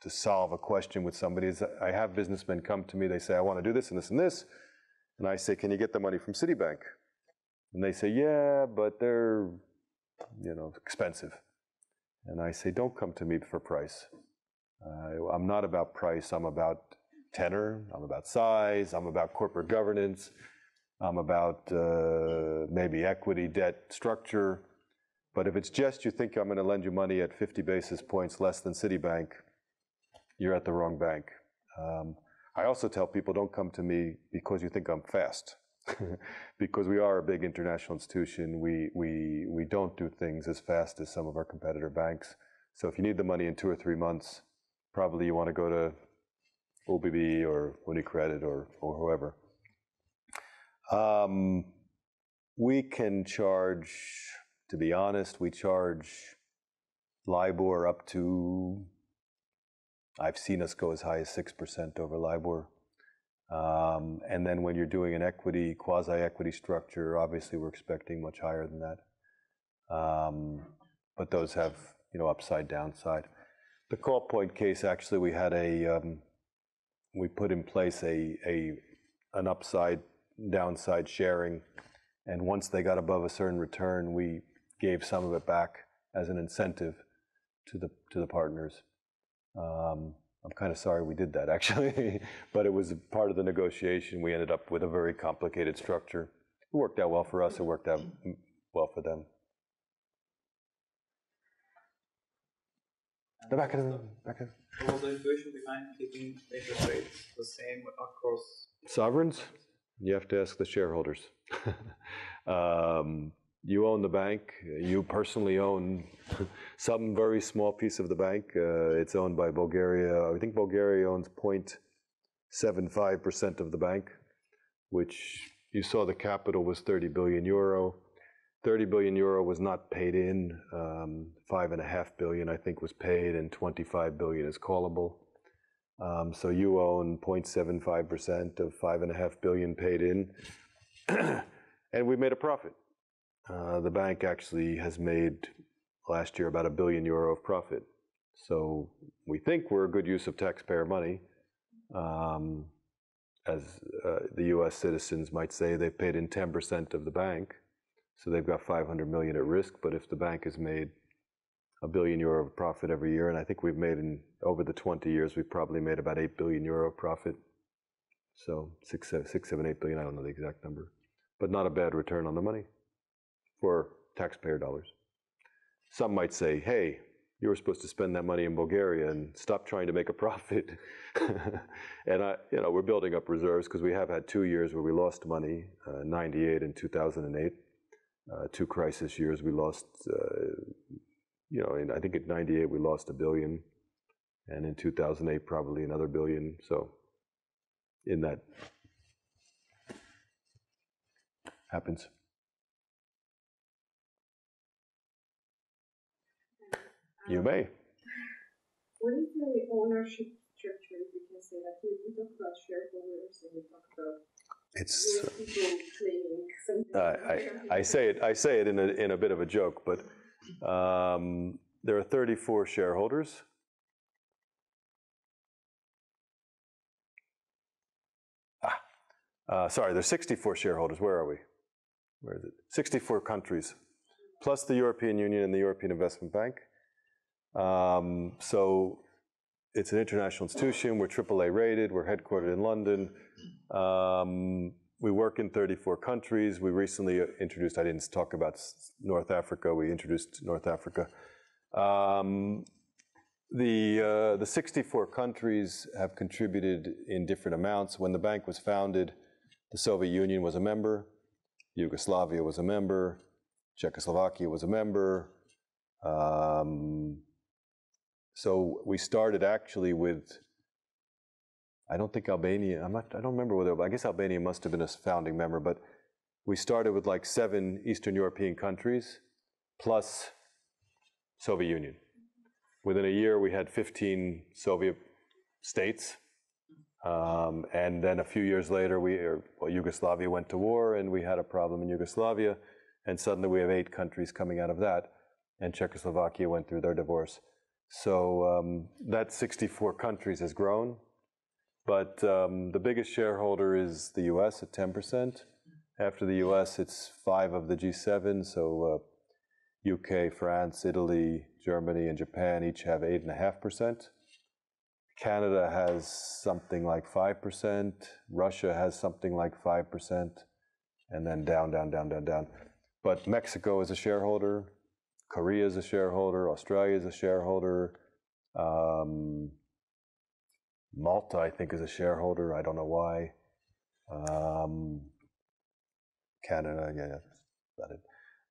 [SPEAKER 2] to solve a question with somebody, is I have businessmen come to me, they say, I want to do this and this and this. And I say, can you get the money from Citibank? And they say, yeah, but they're, expensive. And I say, don't come to me for price. I'm not about price, I'm about tenor, I'm about size, I'm about corporate governance, I'm about maybe equity, debt, structure. But if it's just you think I'm going to lend you money at 50 basis points less than Citibank, you're at the wrong bank. I also tell people, don't come to me because you think I'm fast, because we are a big international institution. We don't do things as fast as some of our competitor banks. So if you need the money in 2 or 3 months, probably you want to go to AUBGTalks or UniCredit or whoever. We can charge, to be honest, we charge LIBOR up to, I've seen us go as high as 6% over LIBOR. And then when you're doing an equity, quasi-equity structure, obviously we're expecting much higher than that. But those have, upside, downside. The Callpoint case, actually, we had we put in place an upside, downside sharing. And once they got above a certain return, we gave some of it back as an incentive to the partners. I'm kind of sorry we did that, actually, but it was part of the negotiation. We ended up with a very complicated structure. It worked out well for us. It worked out well for them. Back in.
[SPEAKER 4] What was the intuition behind keeping interest rates the same across
[SPEAKER 2] Sovereigns? You have to ask the shareholders. You own the bank. You personally own some very small piece of the bank. It's owned by Bulgaria. I think Bulgaria owns 0.75% of the bank, which you saw the capital was 30 billion euro. 30 billion euro was not paid in. 5.5 billion, I think, was paid, and 25 billion is callable. So you own 0.75% of 5.5 billion paid in, and we made a profit. The bank actually has made last year about €1 billion of profit. So we think we're a good use of taxpayer money. As the US citizens might say, they've paid in 10% of the bank. So they've got 500 million at risk. But if the bank has made €1 billion of profit every year, and I think we've made over the 20 years, we've probably made about €8 billion profit. So 6, 7, 8 billion, I don't know the exact number, but not a bad return on the money for taxpayer dollars. Some might say, hey, you were supposed to spend that money in Bulgaria and stop trying to make a profit. And we're building up reserves because we have had 2 years where we lost money, 98 and 2008. 2 crisis years we lost, I think in 98 we lost $1 billion, and in 2008 probably another $1 billion. So in that happens. You may.
[SPEAKER 3] What is the ownership structure, if you can say that? We talk about shareholders and we talk about people claiming something.
[SPEAKER 2] I say it in a bit of a joke, but there are 34 shareholders. Sorry, there's 64 shareholders. Where are we? Where is it? 64 countries, plus the European Union and the European Investment Bank. So it's an international institution. We're AAA rated. We're headquartered in London. We work in 34 countries. We recently introduced, I didn't talk about North Africa. We introduced North Africa. The 64 countries have contributed in different amounts. When the bank was founded, the Soviet Union was a member. Yugoslavia was a member. Czechoslovakia was a member. So we started actually with, I don't think Albania, I don't remember whether, I guess Albania must have been a founding member, but we started with like 7 Eastern European countries plus Soviet Union. Within a year, we had 15 Soviet states. And then a few years later, Yugoslavia went to war and we had a problem in Yugoslavia. And suddenly we have 8 countries coming out of that. And Czechoslovakia went through their divorce. So that 64 countries has grown. But the biggest shareholder is the US at 10%. After the US, it's 5 of the G7. So UK, France, Italy, Germany, and Japan each have 8.5%. Canada has something like 5%. Russia has something like 5%. And then down. But Mexico is a shareholder. Korea is a shareholder. Australia is a shareholder. Malta, I think, is a shareholder. I don't know why. Canada, yeah, that's about it.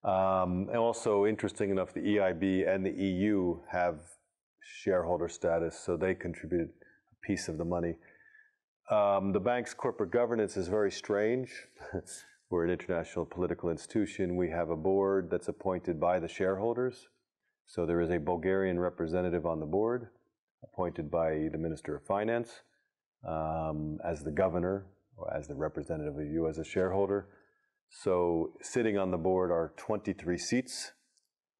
[SPEAKER 2] And also, interesting enough, the EIB and the EU have shareholder status, so they contributed a piece of the money. The bank's corporate governance is very strange. We're an international political institution. We have a board that's appointed by the shareholders. So there is a Bulgarian representative on the board, appointed by the Minister of Finance, as the governor, or as the representative of you as a shareholder. So sitting on the board are 23 seats,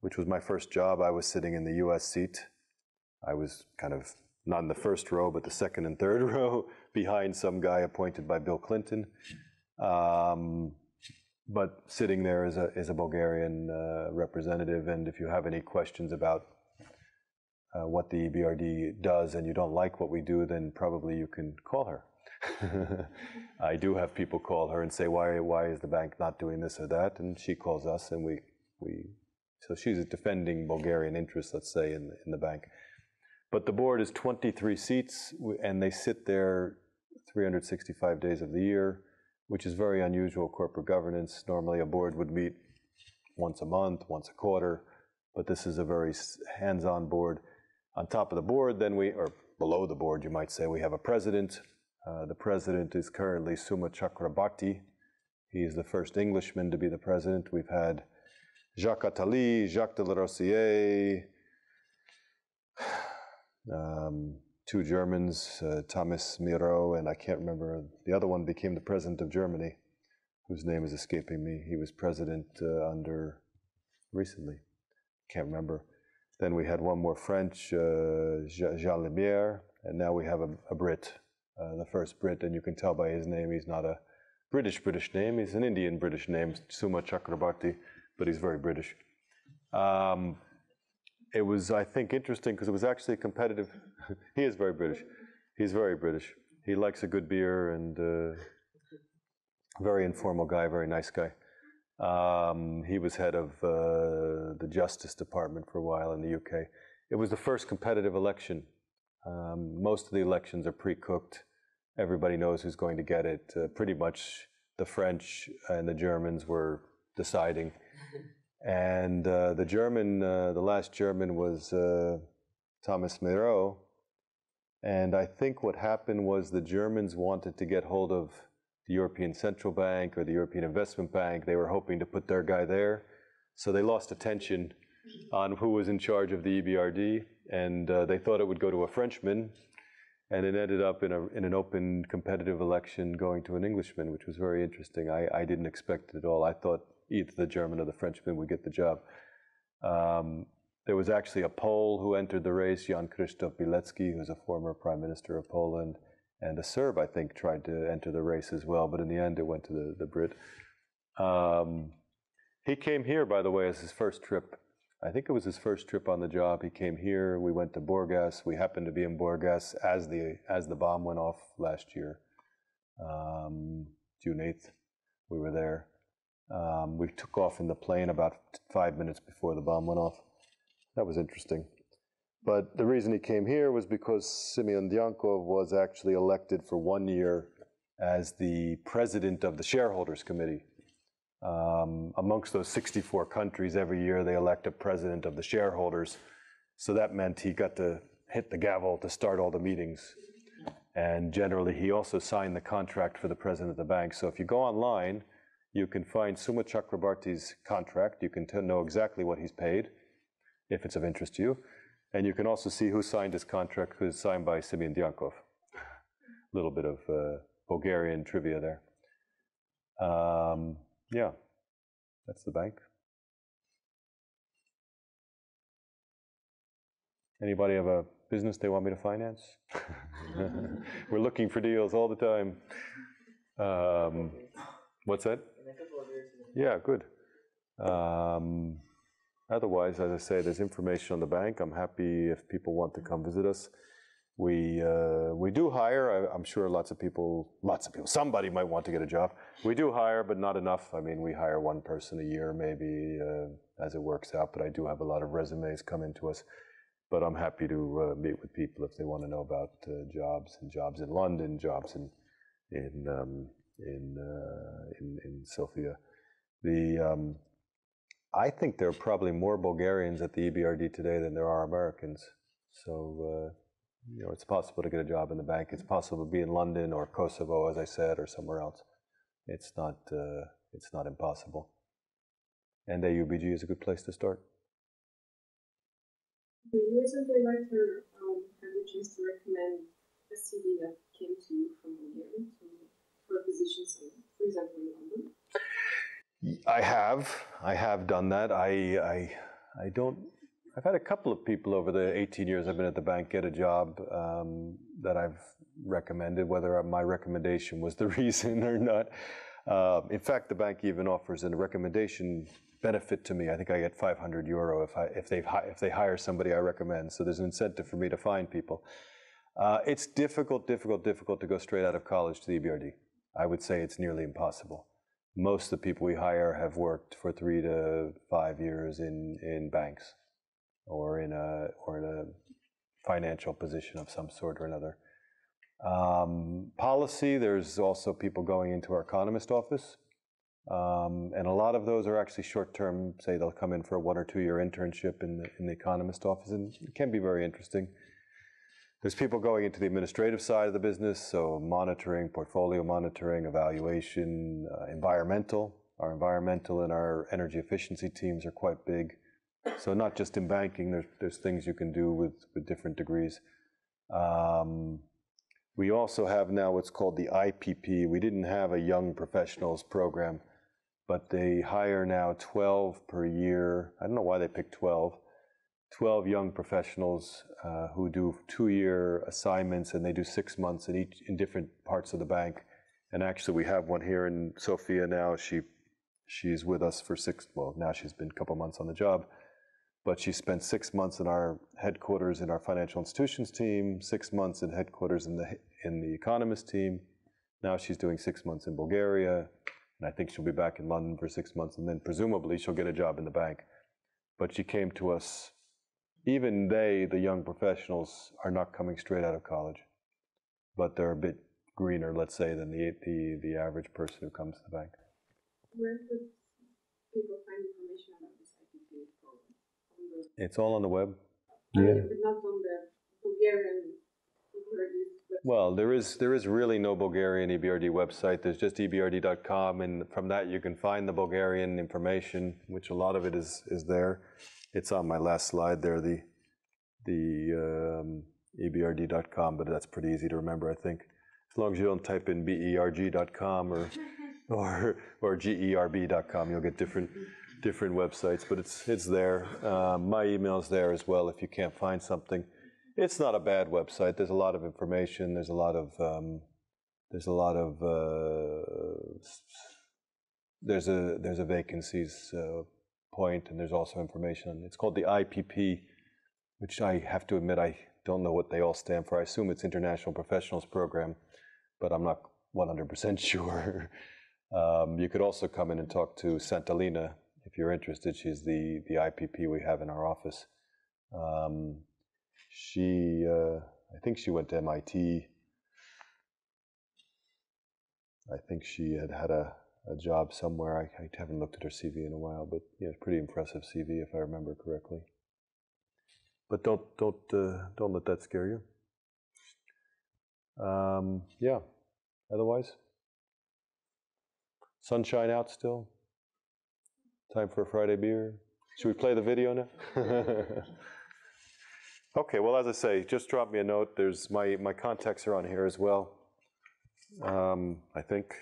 [SPEAKER 2] which was my first job. I was sitting in the US seat. I was kind of not in the first row, but the second and third row behind some guy appointed by Bill Clinton. But sitting there is a Bulgarian representative, and if you have any questions about what the EBRD does and you don't like what we do, then probably you can call her. I do have people call her and say, why is the bank not doing this or that? And she calls us, and so she's defending Bulgarian interests, let's say, in the bank. But the board is 23 seats, and they sit there 365 days of the year, which is very unusual corporate governance. Normally a board would meet once a month, once a quarter, but this is a very hands-on board. On top of the board, then or below the board, you might say, we have a president. The president is currently Suma Chakrabarti. He is the first Englishman to be the president. We've had Jacques Attali, Jacques de la Rosière, two Germans, Thomas Miro, and I can't remember, the other one became the president of Germany, whose name is escaping me. He was president recently, can't remember. Then we had one more French, Jean Lemière, and now we have a Brit, the first Brit, and you can tell by his name he's not a British name, he's an Indian British name, Suma Chakrabarti, but he's very British. It was, I think, interesting because it was actually competitive. He is very British. He's very British. He likes a good beer, and very informal guy, very nice guy. He was head of the Justice Department for a while in the UK. It was the first competitive election. Most of the elections are pre-cooked. Everybody knows who's going to get it. Pretty much the French and the Germans were deciding. And the last German was Thomas Miro. And I think what happened was the Germans wanted to get hold of the European Central Bank or the European Investment Bank. They were hoping to put their guy there. So they lost attention on who was in charge of the EBRD, and they thought it would go to a Frenchman, and it ended up in an open competitive election going to an Englishman, which was very interesting. I didn't expect it at all. I thought either the German or the Frenchman would get the job. There was actually a Pole who entered the race, Jan Krzysztof Bilecki, who's a former prime minister of Poland, and a Serb, I think, tried to enter the race as well, but in the end it went to the Brit. He came here, by the way, as his first trip. I think it was his first trip on the job. He came here, we went to Burgas. We happened to be in Burgas as the bomb went off last year. June 8th, we were there. We took off in the plane about 5 minutes before the bomb went off. That was interesting. But the reason he came here was because Simeon Dyankov was actually elected for 1 year as the president of the Shareholders Committee. Amongst those 64 countries, every year they elect a president of the shareholders. So that meant he got to hit the gavel to start all the meetings. And generally, he also signed the contract for the president of the bank. So if you go online, you can find Suma Chakrabarti's contract. You can know exactly what he's paid, if it's of interest to you. And you can also see who signed his contract, who's signed by Simeon Dyankov. A little bit of Bulgarian trivia there. Yeah, that's the bank. Anybody have a business they want me to finance? We're looking for deals all the time. What's that? Yeah, good. Otherwise, as I say, there's information on the bank. I'm happy if people want to come visit us. We do hire. I'm sure lots of people, somebody might want to get a job. We do hire, but not enough. I mean, we hire one person a year maybe as it works out, but I do have a lot of resumes come into us. But I'm happy to meet with people if they want to know about jobs in London, jobs in Sofia. I think there are probably more Bulgarians at the EBRD today than there are Americans. So, it's possible to get a job in the bank. It's possible to be in London or Kosovo, as I said, or somewhere else. It's not it's not impossible. And AUBG is a good place to start.
[SPEAKER 3] The recently writer had the chance to recommend a CV that came to you from Bulgaria for positions, for example, in London?
[SPEAKER 2] I have done that. I've had a couple of people over the 18 years I've been at the bank get a job that I've recommended, whether my recommendation was the reason or not. In fact, the bank even offers a recommendation benefit to me. I think I get €500 if they hire somebody I recommend. So there's an incentive for me to find people. It's difficult to go straight out of college to the EBRD. I would say it's nearly impossible. Most of the people we hire have worked for 3 to 5 years in banks or in a financial position of some sort or another. Policy, there's also people going into our economist office. And a lot of those are actually short-term, say they'll come in for a 1 or 2 year internship in the economist office, and it can be very interesting. There's people going into the administrative side of the business, so monitoring, portfolio monitoring, evaluation, environmental. Our environmental and our energy efficiency teams are quite big. So not just in banking, there's things you can do with different degrees. We also have now what's called the IPP. We didn't have a young professionals program, but they hire now 12 per year. I don't know why they picked 12. 12 young professionals who do 2-year assignments, and they do 6 months in different parts of the bank. And actually, we have one here in Sofia now. She's with us for now she's been a couple months on the job, but she spent 6 months in our headquarters in our financial institutions team, 6 months in headquarters in the economist team. Now she's doing 6 months in Bulgaria, and I think she'll be back in London for 6 months, and then presumably she'll get a job in the bank. But she came to us. Even the young professionals, are not coming straight out of college, but they're a bit greener, let's say, than the average person who comes to the bank.
[SPEAKER 3] Where could people find information about this IPP program?
[SPEAKER 2] It's all on the web.
[SPEAKER 3] Yeah. But not on the Bulgarian EBRD website.
[SPEAKER 2] Well, there is really no Bulgarian EBRD website. There's just EBRD.com, and from that you can find the Bulgarian information, which a lot of it is there. It's on my last slide there, the EBRD.com, but that's pretty easy to remember, I think. As long as you don't type in BERG.com or GERB.com, you'll get different websites, but it's there. My email's there as well if you can't find something. It's not a bad website. There's a lot of information. There's a lot of vacancies point, and there's also information. It's called the IPP, which I have to admit I don't know what they all stand for. I assume it's International Professionals Program, but I'm not 100% sure. You could also come in and talk to Santalina if you're interested. She's the IPP we have in our office. I think she went to MIT. I think she had a job somewhere. I haven't looked at her CV in a while, but yeah, pretty impressive CV if I remember correctly. But don't let that scare you. Yeah. Otherwise, sunshine out still. Time for a Friday beer. Should we play the video now? Okay. Well, as I say, just drop me a note. There's my contacts are on here as well. I think.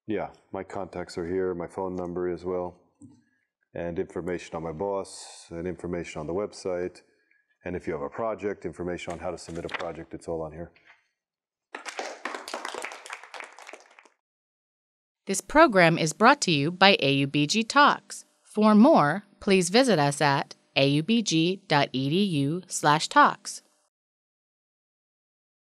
[SPEAKER 2] Yeah, my contacts are here, my phone number as well, and information on my boss, and information on the website, and if you have a project, information on how to submit a project, it's all on here.
[SPEAKER 5] This program is brought to you by AUBGTalks. For more, please visit us at aubg.edu/talks.